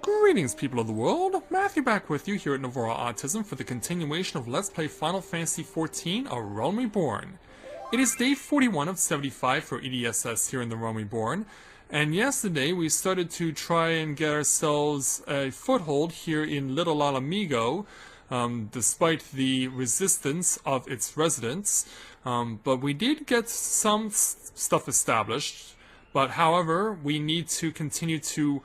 Greetings, people of the world! Matthew back with you here at Novora Autism for the continuation of Let's Play Final Fantasy XIV, A Realm Reborn. It is day 41 of 75 for EDSS here in the Realm Reborn, and yesterday we started to try and get ourselves a foothold here in Little Ala Mhigo, despite the resistance of its residents, but we did get some stuff established, but however, we need to continue to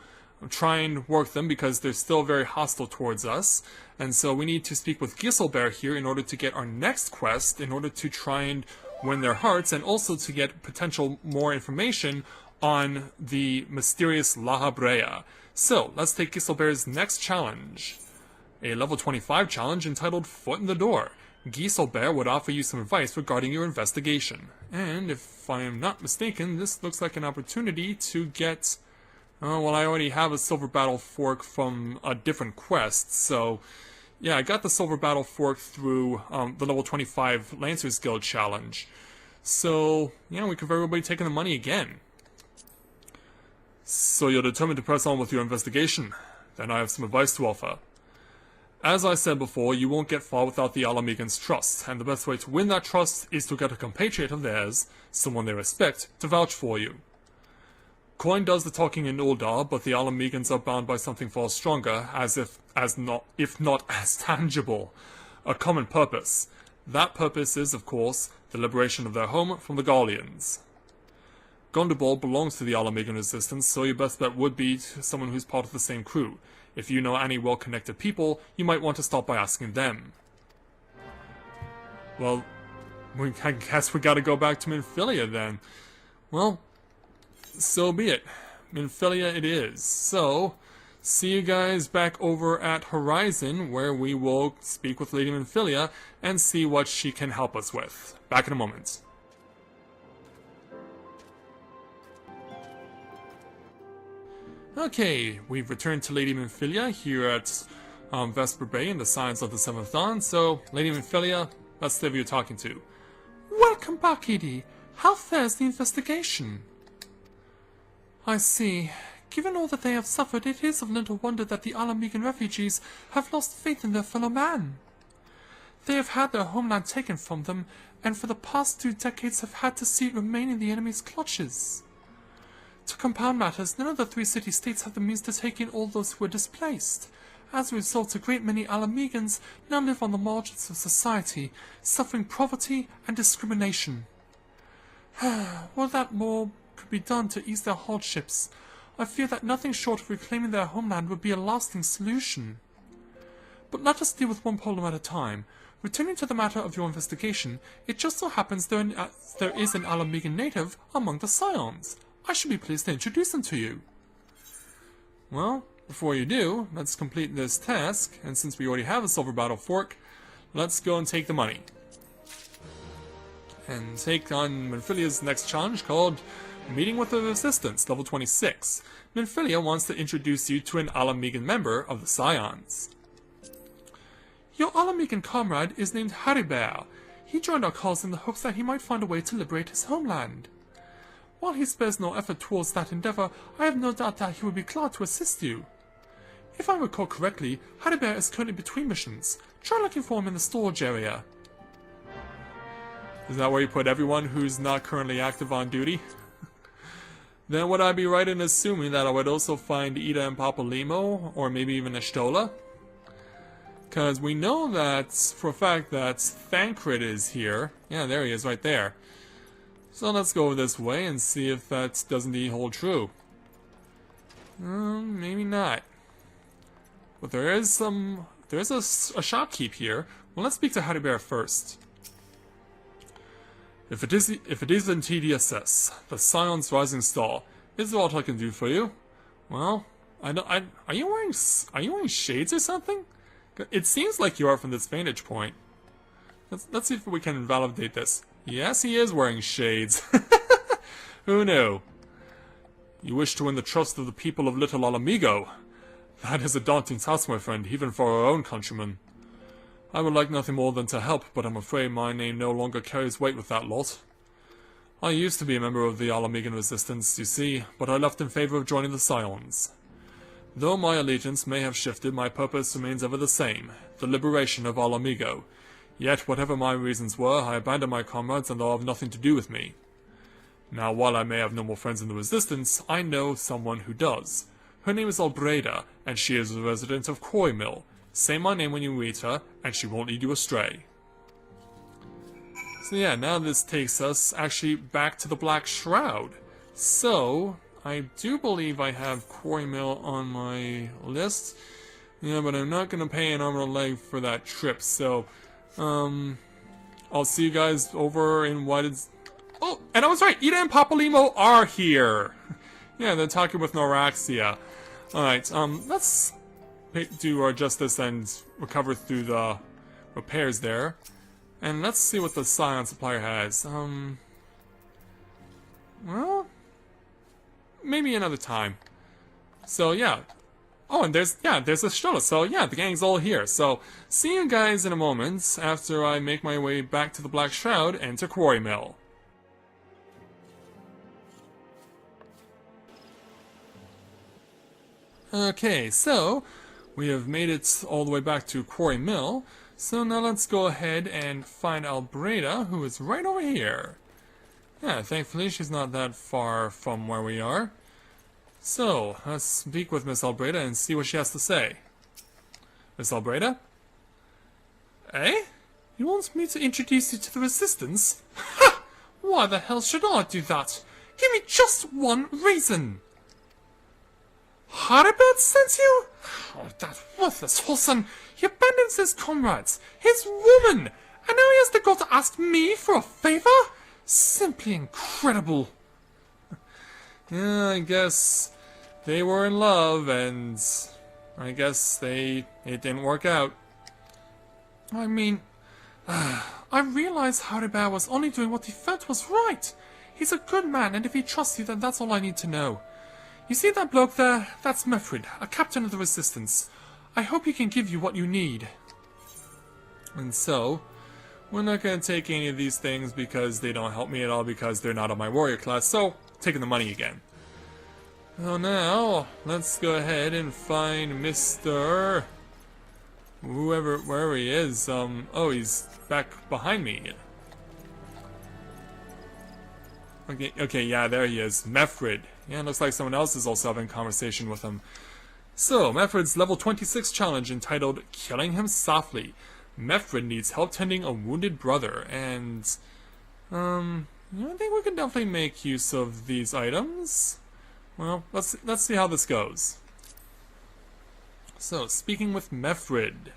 try and work them because they're still very hostile towards us, and so we need to speak with Giselbert here in order to get our next quest, in order to try and win their hearts, and also to get potential more information on the mysterious La Brea. So, let's take Giselbert's next challenge. A level 25 challenge entitled Foot in the Door. Giselbert would offer you some advice regarding your investigation. And if I am not mistaken, this looks like an opportunity to get... well, I already have a Silver Battle Fork from a different quest, so... yeah, I got the Silver Battle Fork through the level 25 Lancers Guild challenge. So, yeah, we could very well be taking the money again. So you're determined to press on with your investigation? Then I have some advice to offer. As I said before, you won't get far without the Ala Mhigo's trust, and the best way to win that trust is to get a compatriot of theirs, someone they respect, to vouch for you. Coin does the talking in Uldar, but the Ala Mhigans are bound by something far stronger, if not as tangible. A common purpose. That purpose is, of course, the liberation of their home from the Garleans. Gondobald belongs to the Ala Mhigan resistance, so your best bet would be someone who's part of the same crew. If you know any well-connected people, you might want to stop by asking them. Well, I guess we gotta go back to Minfilia then. Well, so be it. Minfilia it is. So, see you guys back over at Horizon, where we will speak with Lady Minfilia and see what she can help us with. Back in a moment. Okay, we've returned to Lady Minfilia here at Vesper Bay in the Scions of the Seventh Dawn, so, Lady Minfilia, let's see who you're talking to. Welcome back, Edie. How fares the investigation? I see. Given all that they have suffered, it is of little wonder that the Ala Mhigan refugees have lost faith in their fellow man. They have had their homeland taken from them, and for the past 2 decades have had to see it remain in the enemy's clutches. To compound matters, none of the 3 city-states have the means to take in all those who were displaced. As a result, a great many Ala Mhigans now live on the margins of society, suffering poverty and discrimination. While that more could be done to ease their hardships, I fear that nothing short of reclaiming their homeland would be a lasting solution. But let us deal with one problem at a time. Returning to the matter of your investigation, it just so happens there is an Ala Mhigan native among the Scions. I should be pleased to introduce them to you. Well, before you do, let's complete this task, and since we already have a Silver Battle Fork, let's go and take the money. And take on Minfilia's next challenge called Meeting with the Resistance, level 26. Minfilia wants to introduce you to an Ala Mhigan member of the Scions. Your Ala Mhigan comrade is named Haribert. He joined our cause in the hopes that he might find a way to liberate his homeland. While he spares no effort towards that endeavor, I have no doubt that he would be glad to assist you. If I recall correctly, Haribert is currently between missions. Try looking for him in the storage area. Is that where you put everyone who's not currently active on duty? Then would I be right in assuming that I would also find Ida and Papa Limo, or maybe even Ashtola? Because we know that, for a fact, that Thancred is here. Yeah, there he is, right there. So let's go this way and see if that does indeed hold true. Maybe not. But there is a shopkeep here. Well, let's speak to Haribert first. If it is in TDSS, the Scion's Rising Star, is there aught I can do for you? Well, are you wearing shades or something? It seems like you are from this vantage point. Let's see if we can validate this. Yes, he is wearing shades. Who knew? You wish to win the trust of the people of Little Ala Mhigo. That is a daunting task, my friend, even for our own countrymen. I would like nothing more than to help, but I'm afraid my name no longer carries weight with that lot. I used to be a member of the Ala Mhigan resistance, you see, but I left in favor of joining the Scions. Though my allegiance may have shifted, my purpose remains ever the same, the liberation of Ala Mhigo. Yet, whatever my reasons were, I abandoned my comrades and they'll have nothing to do with me. Now, while I may have no more friends in the Resistance, I know someone who does. Her name is Albreda, and she is a resident of Quarry Mill. Say my name when you meet her, and she won't lead you astray. So yeah, now this takes us actually back to the Black Shroud. So, I do believe I have Quarry Mill on my list. Yeah, but I'm not going to pay an arm and a leg for that trip, so... I'll see you guys over in what is... Oh, and I was right! Ida and Papalimo are here! Yeah, they're talking with Noraxia. Alright, let's do our justice and recover through the repairs there. And let's see what the Scion supplier has. Well... maybe another time. So, yeah. Oh, and there's a shuttle, so yeah, the gang's all here. So, see you guys in a moment after I make my way back to the Black Shroud and to Quarry Mill. Okay, so, we have made it all the way back to Quarry Mill, so now let's go ahead and find Albreda, who is right over here. Yeah, thankfully she's not that far from where we are. So, let's speak with Miss Albreda and see what she has to say. Miss Albreda? Eh? You want me to introduce you to the Resistance? Ha! Why the hell should I do that? Give me just one reason. Haribert sent you? Oh, that worthless whoreson. He abandons his comrades, his woman, and now he has the gall to ask me for a favor? Simply incredible. Yeah, I guess they were in love, and I guess it didn't work out. I mean, I realize Haribert was only doing what he felt was right. He's a good man, and if he trusts you, then that's all I need to know. You see that bloke there? That's Mefrid, a captain of the Resistance. I hope he can give you what you need. And so, we're not going to take any of these things because they don't help me at all because they're not on my warrior class, so taking the money again. So now, let's go ahead and find Mr. wherever he is. Oh, he's back behind me. Okay, yeah, there he is. Mefrid. Yeah, looks like someone else is also having a conversation with him. So, Mefrid's level 26 challenge entitled Killing Him Softly. Mefrid needs help tending a wounded brother, and I think we can definitely make use of these items. Well, let's see how this goes. So, speaking with Mefrid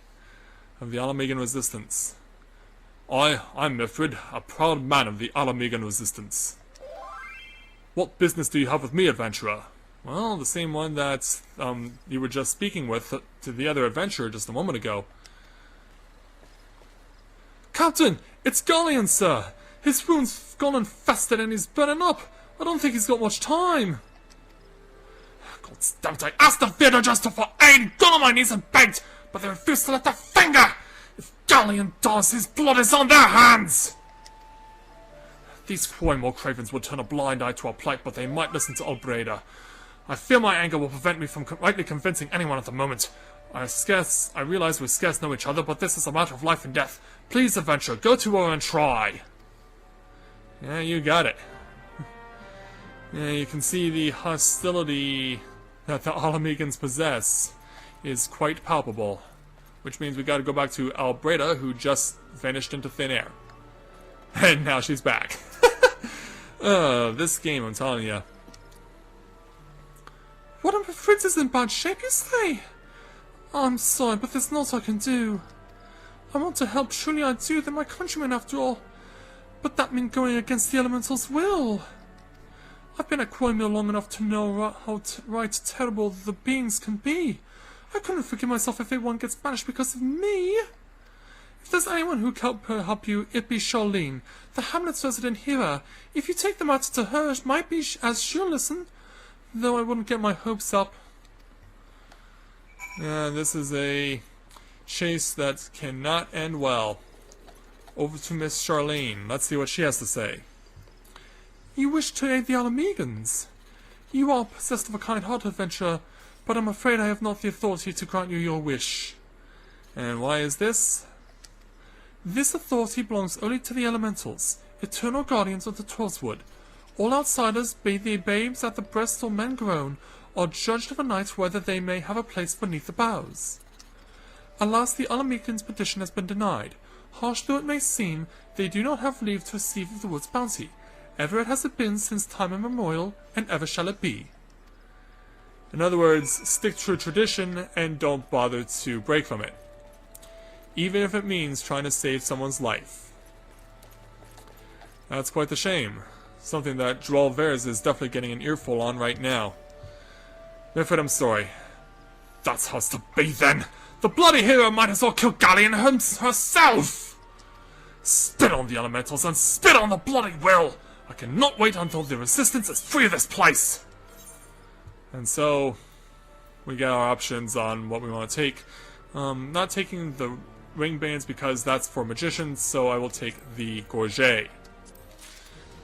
of the Ala Mhigo Resistance. I'm Mefrid, a proud man of the Ala Mhigo Resistance. What business do you have with me, adventurer? Well, the same one that you were just speaking with to the other adventurer just a moment ago. Captain, it's Galleon, sir. His wound's gone infested and he's burning up. I don't think he's got much time. God damn it, I asked the Vader Jester for aid, got on my knees and begged, but they refused to lift a finger. If Galleon does, his blood is on their hands. These Quarry cravens would turn a blind eye to our plight, but they might listen to Albreda. I fear my anger will prevent me from rightly convincing anyone at the moment. I realize we scarce know each other, but this is a matter of life and death. Please, adventure, go to her and try. Yeah, you got it. Yeah, you can see the hostility that the Ala Mhigans possess is quite palpable. Which means we gotta go back to Albreda, who just vanished into thin air. And now she's back. This game, I'm telling you. What if Fritz is in bad shape, you say? I'm sorry, but there's naught I can do. I want to help, truly I do, they're my countrymen after all. But that means going against the elementals' will. I've been at Quarry Mill long enough to know how terrible the beings can be. I couldn't forgive myself if everyone gets banished because of me. If there's anyone who can help you, it be Charlene, the Hamlet's resident healer. If you take the matter to her, it might be as she'll listen, though I wouldn't get my hopes up. Yeah, this is a chase that cannot end well. Over to Miss Charlene. Let's see what she has to say. You wish to aid the Ala Mhigans. You are possessed of a kind heart, adventurer, but I'm afraid I have not the authority to grant you your wish. And why is this? This authority belongs only to the elementals, eternal guardians of the Twelvewood. All outsiders, be they babes at the breast or men grown, are judged of a night whether they may have a place beneath the boughs. Alas, the Ala Mhigo's petition has been denied. Harsh though it may seem, they do not have leave to receive of the wood's bounty. Ever it has been since time immemorial, and ever shall it be. In other words, stick to tradition and don't bother to break from it. Even if it means trying to save someone's life. That's quite the shame. Something that Droll Veres is definitely getting an earful on right now. Mifid, I'm sorry. That's has to be then! The bloody hero might as well kill Galleon herself! Spit on the elementals and spit on the bloody will! I cannot wait until the resistance is free of this place! And so, we get our options on what we want to take. Not taking the ring bands because that's for magicians, so I will take the Gorget.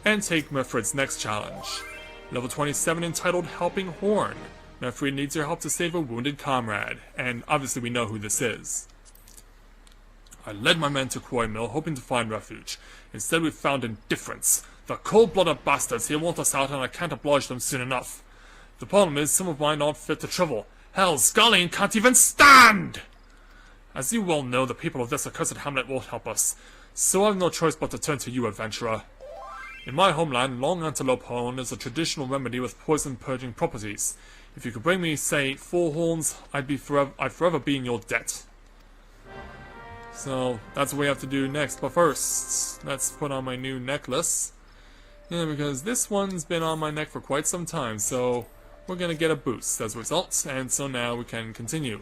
And take Mifrid's next challenge. Level 27 entitled Helping Horn. Mifrid needs your help to save a wounded comrade, and obviously we know who this is. I led my men to Quarry Mill, hoping to find refuge. Instead we found indifference. The cold-blooded bastards here want us out, and I can't oblige them soon enough. The problem is, some of mine aren't fit to travel. Hell, Scullion can't even stand! As you well know, the people of this accursed hamlet won't help us, so I've no choice but to turn to you, adventurer. In my homeland, long antelope horn is a traditional remedy with poison-purging properties. If you could bring me, say, 4 horns, I'd forever be in your debt. So, that's what we have to do next, but first, let's put on my new necklace. Yeah, because this one's been on my neck for quite some time, so we're gonna get a boost as a result, and so now we can continue.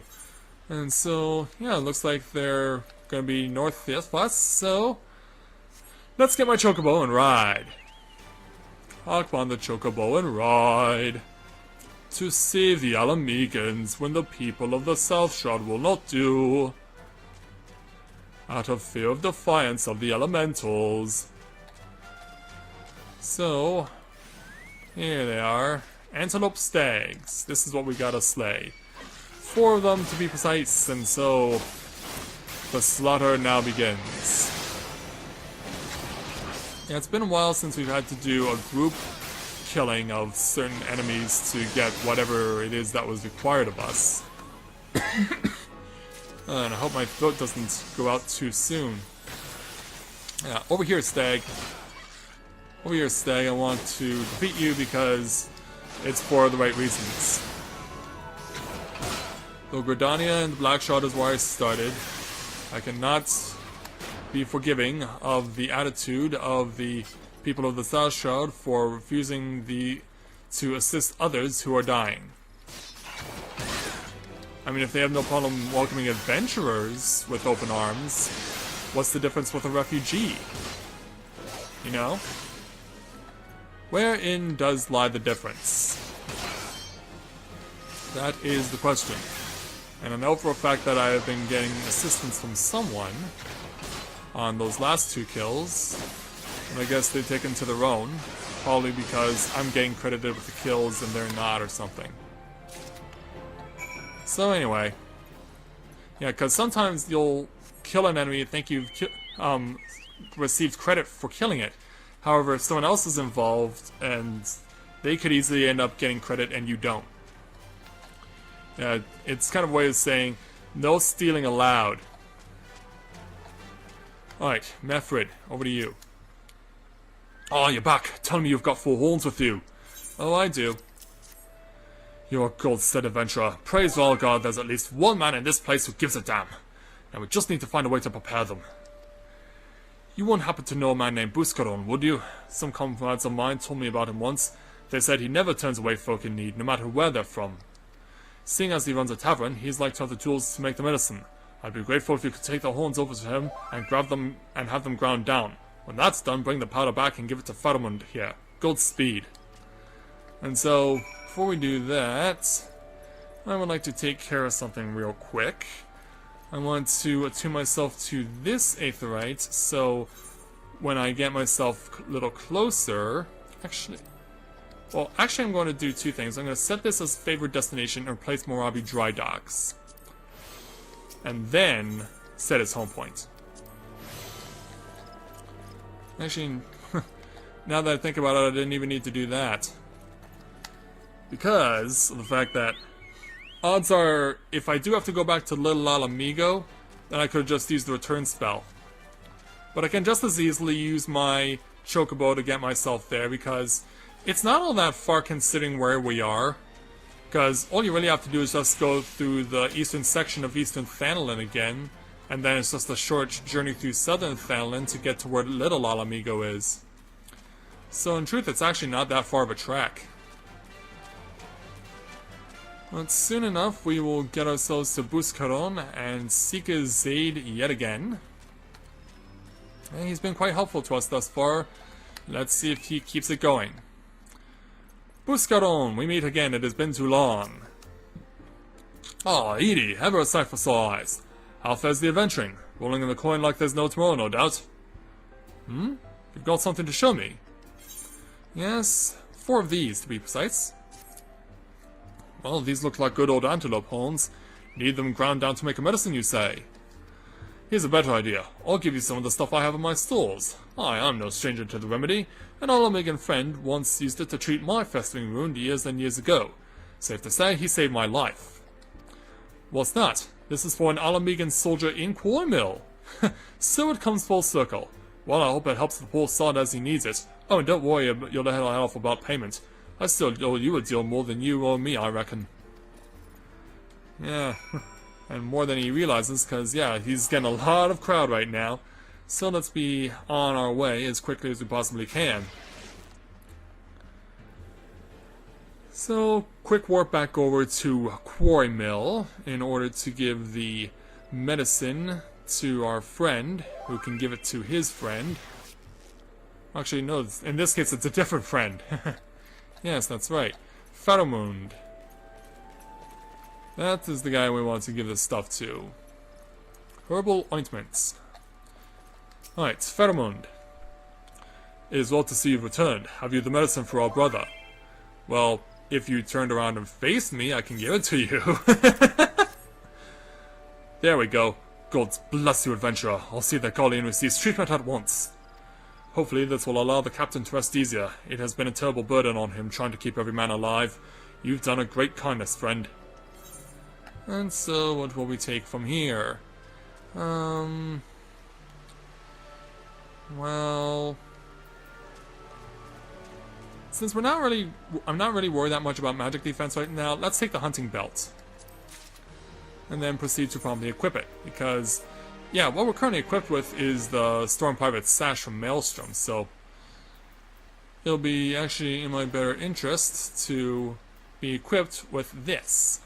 And so, yeah, it looks like they're gonna be north of us, so let's get my chocobo and ride. Hop on the chocobo and ride. To save the Ala Mhigans when the people of the South Shroud will not do. Out of fear of defiance of the elementals. So, here they are. Antelope stags. This is what we gotta slay. 4 of them to be precise, and so the slaughter now begins. Yeah, it's been a while since we've had to do a group killing of certain enemies to get whatever it is that was required of us. And I hope my throat doesn't go out too soon. Yeah, over here, Stag. Over here, Stag, I want to defeat you because it's for the right reasons. Though Gridania and the Black Shroud is where I started, I cannot be forgiving of the attitude of the people of the South Shroud for refusing to assist others who are dying. I mean, if they have no problem welcoming adventurers with open arms, what's the difference with a refugee? You know? Wherein does lie the difference? That is the question. And I know for a fact that I have been getting assistance from someone on those last 2 kills. And I guess they've taken to their own. Probably because I'm getting credited with the kills and they're not or something. So anyway. Yeah, because sometimes you'll kill an enemy and think you've received credit for killing it. However, if someone else is involved, and they could easily end up getting credit and you don't. Yeah, it's kind of a way of saying, no stealing allowed. Alright, Mifrid, over to you. Oh, you're back. Tell me you've got 4 horns with you. Oh, I do. You're a gold-stud adventurer. Praise all God, there's at least one man in this place who gives a damn. And we just need to find a way to prepare them. You wouldn't happen to know a man named Buscaron, would you? Some comrades of mine told me about him once. They said he never turns away folk in need, no matter where they're from. Seeing as he runs a tavern, he's like to have the tools to make the medicine. I'd be grateful if you could take the horns over to him and grab them and have them ground down. When that's done, bring the powder back and give it to Faramund here. Godspeed. And so, before we do that, I would like to take care of something real quick. I want to attune myself to this aetherite, so when I get myself a little closer... Actually, Well, actually I'm going to do two things. I'm going to set this as favored destination and replace Morabi Dry Docks. And then set its home point. Actually, now that I think about it, I didn't even need to do that. Because of the fact that odds are, if I do have to go back to Little Ala Mhigo, then I could just use the return spell. But I can just as easily use my Chocobo to get myself there, because it's not all that far considering where we are. Because all you really have to do is just go through the eastern section of Eastern Thanalan again, and then it's just a short journey through Southern Thanalan to get to where Little Ala Mhigo is. So in truth, it's actually not that far of a trek. But soon enough, we will get ourselves to Buscaron and seek his aid yet again. And he's been quite helpful to us thus far. Let's see if he keeps it going. Buscaron, we meet again, it has been too long. Ah, Edie, ever a sight for sore eyes. How fares the adventuring? Rolling in the coin like there's no tomorrow, no doubt. You've got something to show me. Yes, 4 of these, to be precise. Well, these look like good old antelope horns. Need them ground down to make a medicine, you say? Here's a better idea. I'll give you some of the stuff I have in my stores. I'm no stranger to the remedy. An Ala Mhigan friend once used it to treat my festering wound years and years ago. Safe to say, he saved my life. What's that? This is for an Ala Mhigan soldier in Quarry Mill. So it comes full circle. Well, I hope it helps the poor sod as he needs it. Oh, and don't worry your little head off about payment. I still owe you a deal more than you owe me, I reckon. Yeah, and more than he realizes, because, yeah, he's getting a lot of crowd right now. So let's be on our way as quickly as we possibly can. So, quick warp back over to Quarry Mill in order to give the medicine to our friend, who can give it to his friend. Actually, no, in this case it's a different friend. Yes, that's right. Pheromund. That is the guy we want to give this stuff to. Herbal ointments. Alright, Pheromund. It is well to see you've returned. Have you the medicine for our brother? Well, if you turned around and faced me, I can give it to you. There we go. God bless you, adventurer. I'll see that Galleon receives treatment at once. Hopefully this will allow the captain to rest easier. It has been a terrible burden on him trying to keep every man alive. You've done a great kindness, friend. And so, what will we take from here? Well, since I'm not really worried that much about magic defense right now, let's take the hunting belt. And then proceed to promptly equip it, because yeah, what we're currently equipped with is the Storm Pirate's Sash from Maelstrom, so it'll be actually in my better interest to be equipped with this.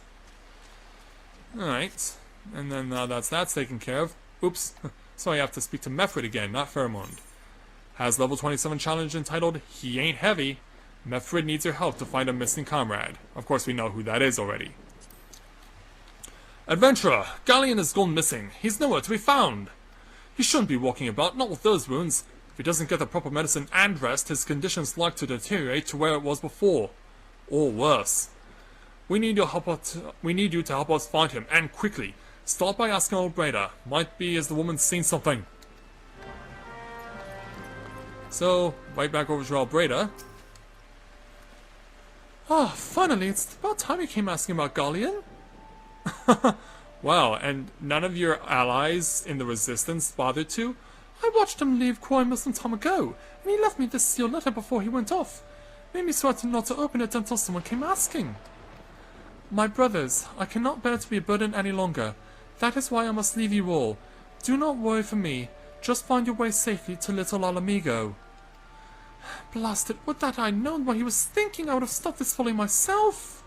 Alright, and then now that's taken care of. Oops, so I have to speak to Mefrid again, not Pheromund. Has level 27 challenge entitled, He Ain't Heavy. Mefrid needs your help to find a missing comrade. Of course we know who that is already. Adventurer, Galleon has gone missing. He's nowhere to be found. He shouldn't be walking about, not with those wounds. If he doesn't get the proper medicine and rest, his condition's like to deteriorate to where it was before. Or worse. We need you to help us find him, and quickly. Start by asking old Breda. Might be as the woman's seen something. So, right back over to Albreda. Ah, finally, it's about time you came asking about Galleon. Wow, and none of your allies in the Resistance bothered to? I watched him leave Quarry Mill some time ago, and he left me this sealed letter before he went off. Made me swear not to open it until someone came asking. My brothers, I cannot bear to be a burden any longer. That is why I must leave you all. Do not worry for me. Just find your way safely to little Ala Mhigo. Blast it, would that I'd known what he was thinking, I would have stopped this folly myself.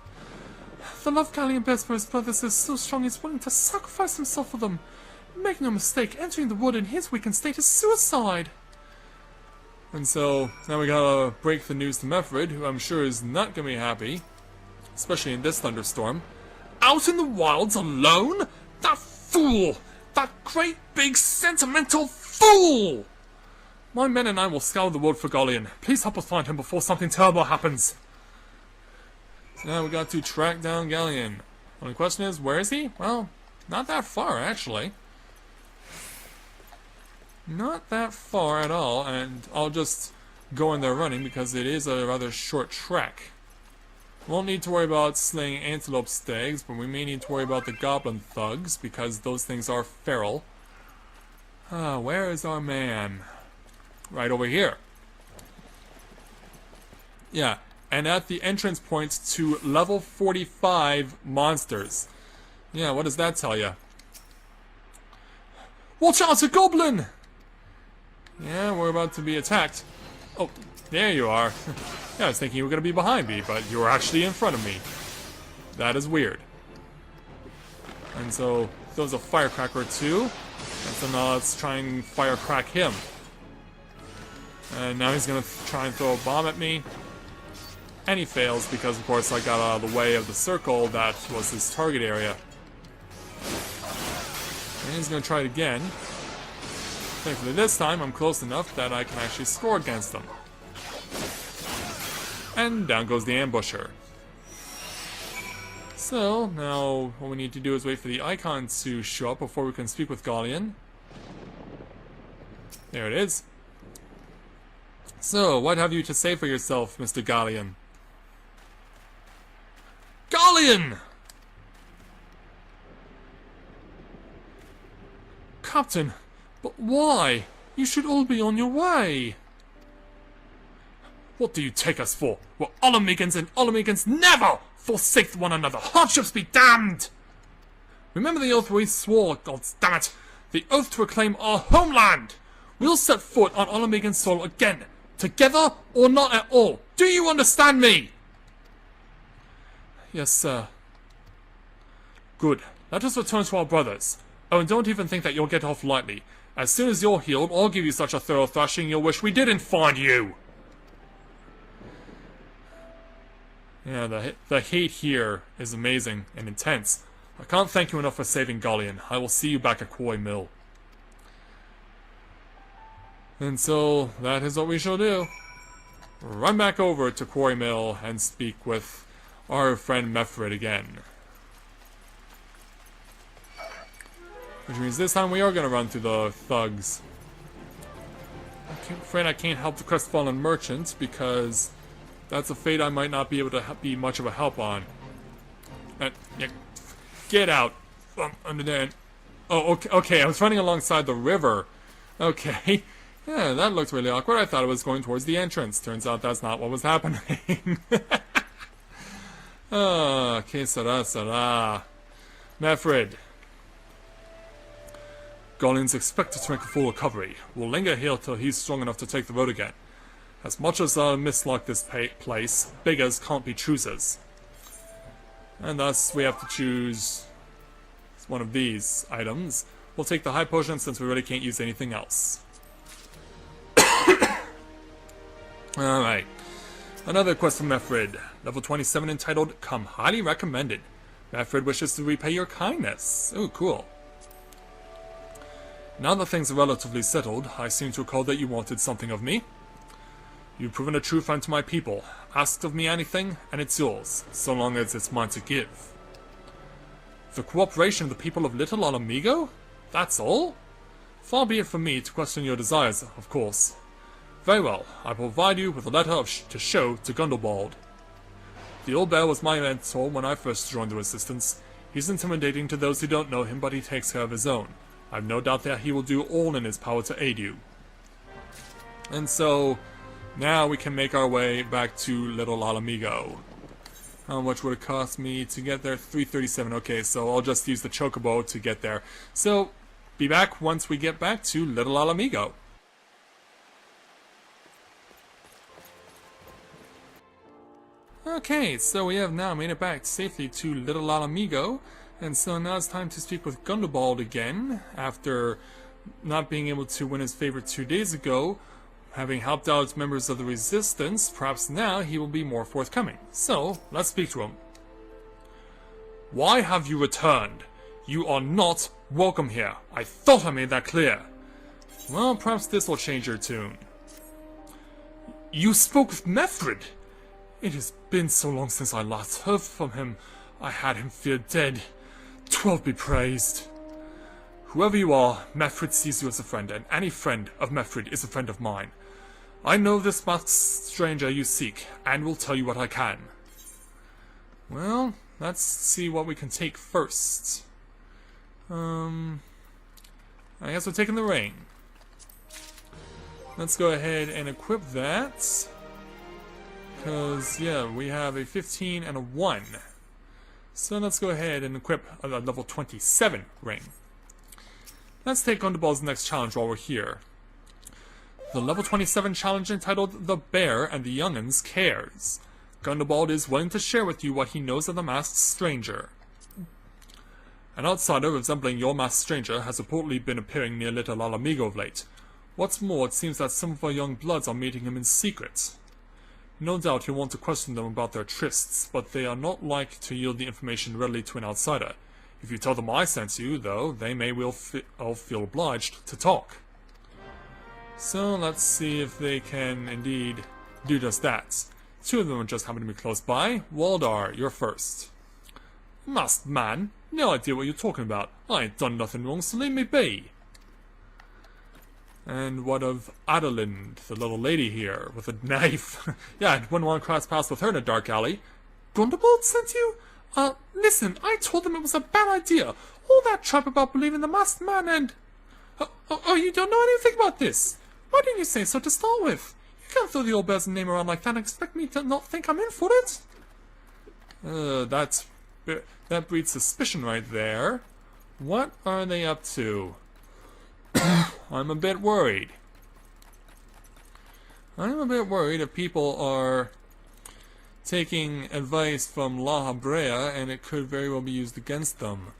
The love Galleon bears for his brothers is so strong he's willing to sacrifice himself for them. Make no mistake, entering the wood in his weakened state is suicide. And so, now we gotta break the news to Mefrid, who I'm sure is not gonna be happy. Especially in this thunderstorm. Out in the wilds alone? That fool! That great big sentimental fool! My men and I will scour the wood for Galleon. Please help us find him before something terrible happens. So now we got to track down Galleon. Only question is, where is he? Well, not that far, actually. Not that far at all, and I'll just go in there running because it is a rather short trek. Won't need to worry about slaying antelope stags, but we may need to worry about the goblin thugs because those things are feral. Where is our man? Right over here. Yeah, and at the entrance point to level 45 monsters. Yeah, what does that tell you? Watch out, it's a goblin! Yeah, we're about to be attacked. Oh, there you are. Yeah, I was thinking you were going to be behind me, but you were actually in front of me. That is weird. And so, throws a firecracker or two. And so now let's try and firecrack him. And now he's going to try and throw a bomb at me. And he fails because, of course, I got out of the way of the circle that was his target area. And he's going to try it again. Thankfully this time I'm close enough that I can actually score against them. And down goes the ambusher. So, now what we need to do is wait for the icon to show up before we can speak with Galleon. There it is. So, what have you to say for yourself, Mr. Galleon? Galleon! Captain, but why? You should all be on your way. What do you take us for? We're Ala Mhigans, and Ala Mhigans never forsake one another. Hardships be damned! Remember the oath we swore, goddammit. The oath to reclaim our homeland! We'll set foot on Ala Mhigan's soil again. Together or not at all. Do you understand me? Yes, sir. Good. Let us return to our brothers. Oh, and don't even think that you'll get off lightly. As soon as you're healed, I'll give you such a thorough thrashing you'll wish we didn't find you! Yeah, the hate here is amazing and intense. I can't thank you enough for saving Galleon. I will see you back at Quarry Mill. And so, that is what we shall do. Run back over to Quarry Mill and speak with our friend Mefrid again. Which means this time we are going to run through the thugs. I'm afraid I can't help the crestfallen merchant because that's a fate I might not be able to be much of a help on. Yeah, get out under there. Oh, okay, I was running alongside the river. Okay. Yeah, that looked really awkward. I thought it was going towards the entrance. Turns out that's not what was happening. Que sera. Mefrid. Galleon's expected to make a full recovery. We'll linger here till he's strong enough to take the road again. As much as I mislike this place, beggars can't be choosers. And thus we have to choose one of these items. We'll take the high potion since we really can't use anything else. Alright. Another quest from Mefrid. Level 27 entitled, Come Highly Recommended. Mefrid wishes to repay your kindness. Ooh, cool. Now that things are relatively settled, I seem to recall that you wanted something of me. You've proven a true friend to my people. Ask of me anything, and it's yours, so long as it's mine to give. The cooperation of the people of Little Ala Mhigo? That's all? Far be it from me to question your desires, of course. Very well, I provide you with a letter to show to Gundobald. The old bear was my mentor when I first joined the resistance. He's intimidating to those who don't know him, but he takes care of his own. I've no doubt that he will do all in his power to aid you. And so, now we can make our way back to Little Ala Mhigo. How much would it cost me to get there? 337. Okay, so I'll just use the chocobo to get there. So, be back once we get back to Little Ala Mhigo. Okay, so we have now made it back safely to Little Ala Mhigo, and so now it's time to speak with Gundobald again, after not being able to win his favor 2 days ago. Having helped out members of the Resistance, perhaps now he will be more forthcoming. So, let's speak to him. Why have you returned? You are not welcome here. I thought I made that clear. Well, perhaps this will change your tune. You spoke with Mefrid. It has been so long since I last heard from him. I had him feared dead. 12 be praised. Whoever you are, Methrid sees you as a friend, and any friend of Methrid is a friend of mine. I know this masked stranger you seek, and will tell you what I can. Well, let's see what we can take first. I guess we're taking the ring. Let's go ahead and equip that. Because, yeah, we have a 15 and a 1. So let's go ahead and equip a level 27 ring. Let's take Gundabald's next challenge while we're here. The level 27 challenge entitled The Bear and the Young'uns Cares. Gundabald is willing to share with you what he knows of the masked stranger. An outsider resembling your masked stranger has reportedly been appearing near little Ala Mhigo of late. What's more, it seems that some of our young bloods are meeting him in secret. No doubt you'll want to question them about their trysts, but they are not like to yield the information readily to an outsider. If you tell them I sent you, though, they may well all feel obliged to talk. So let's see if they can indeed do just that. 2 of them just happen to be close by. Waldar, you're first. Masked man, no idea what you're talking about. I ain't done nothing wrong, so leave me be. And what of Adelind, the little lady here, with a knife? Yeah, I wouldn't want to cross paths with her in a dark alley. Gundabald sent you? Listen, I told them it was a bad idea. All that trap about believing the masked man and... Oh, you don't know anything about this? Why didn't you say so to start with? You can't throw the old bear's name around like that and expect me to not think I'm in for it. That breeds suspicion right there. What are they up to? I'm a bit worried. I'm a bit worried if people are taking advice from La Habrea and it could very well be used against them.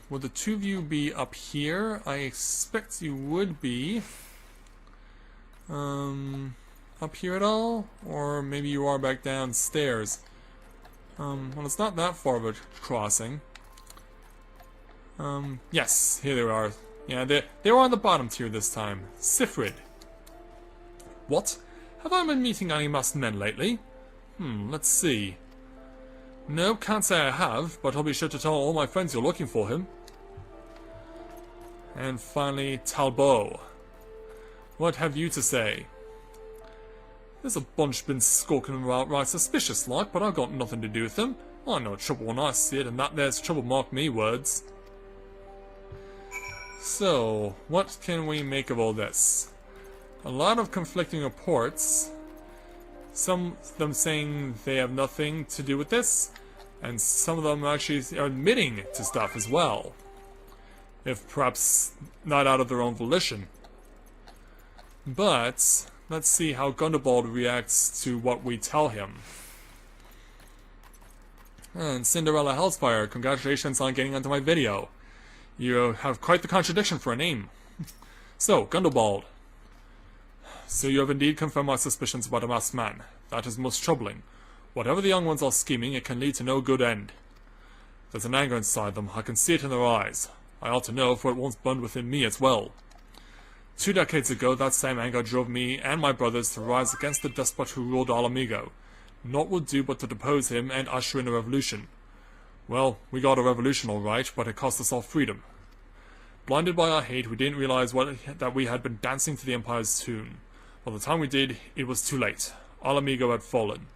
Would the 2 of you be up here? I expect you would be. Up here at all? Or maybe you are back downstairs. Well, it's not that far of a crossing. Yes, here they are. Yeah, they were on the bottom tier this time. Sifrid. What? Have I been meeting any masked men lately? Let's see. No, can't say I have, but I'll be sure to tell all my friends you're looking for him. And finally, Talbot. What have you to say? There's a bunch been skulking around right suspicious like, but I've got nothing to do with them. I know trouble when I see it, and that there's trouble mark me words. So, what can we make of all this? A lot of conflicting reports. Some of them saying they have nothing to do with this, and some of them actually are admitting to stuff as well. If perhaps not out of their own volition. But, let's see how Gundabald reacts to what we tell him. And Cinderella Hellspire, congratulations on getting onto my video. You have quite the contradiction for a name. So, Gundabald. So you have indeed confirmed my suspicions about a masked man. That is most troubling. Whatever the young ones are scheming, it can lead to no good end. There's an anger inside them. I can see it in their eyes. I ought to know, for it once burned within me as well. 2 decades ago, that same anger drove me and my brothers to rise against the despot who ruled Ala Mhigo. Naught would do but to depose him and usher in a revolution. Well, we got a revolution all right, but it cost us all freedom. Blinded by our hate, we didn't realize that we had been dancing to the Empire's tune. By the time we did, it was too late. Ala Mhigo had fallen.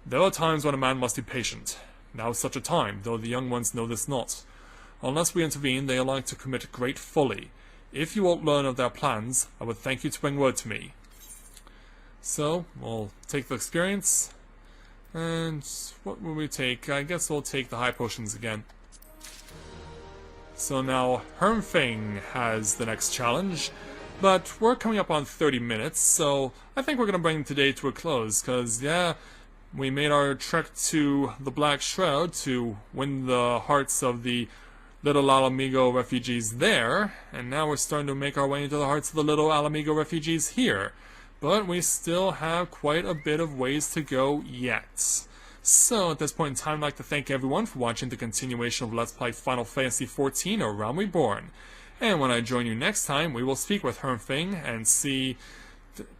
There are times when a man must be patient. Now is such a time, though the young ones know this not. Unless we intervene, they are like to commit great folly. If you won't learn of their plans, I would thank you to bring word to me. So, we'll take the experience. And what will we take? I guess we'll take the high potions again. So now, Hermfing has the next challenge. But we're coming up on 30 minutes, so I think we're going to bring today to a close. Because, yeah, we made our trek to the Black Shroud to win the hearts of the little Ala Mhigo refugees there. And now we're starting to make our way into the hearts of the little Ala Mhigo refugees here. But we still have quite a bit of ways to go yet. So, at this point in time, I'd like to thank everyone for watching the continuation of Let's Play Final Fantasy XIV, or Realm Reborn. And when I join you next time, we will speak with Hermfing and see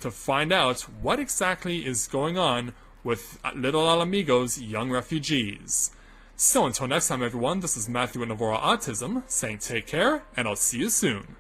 to find out what exactly is going on with little Ala Mhigo's young refugees. So until next time everyone, this is Matthew with Navora Autism, saying take care, and I'll see you soon.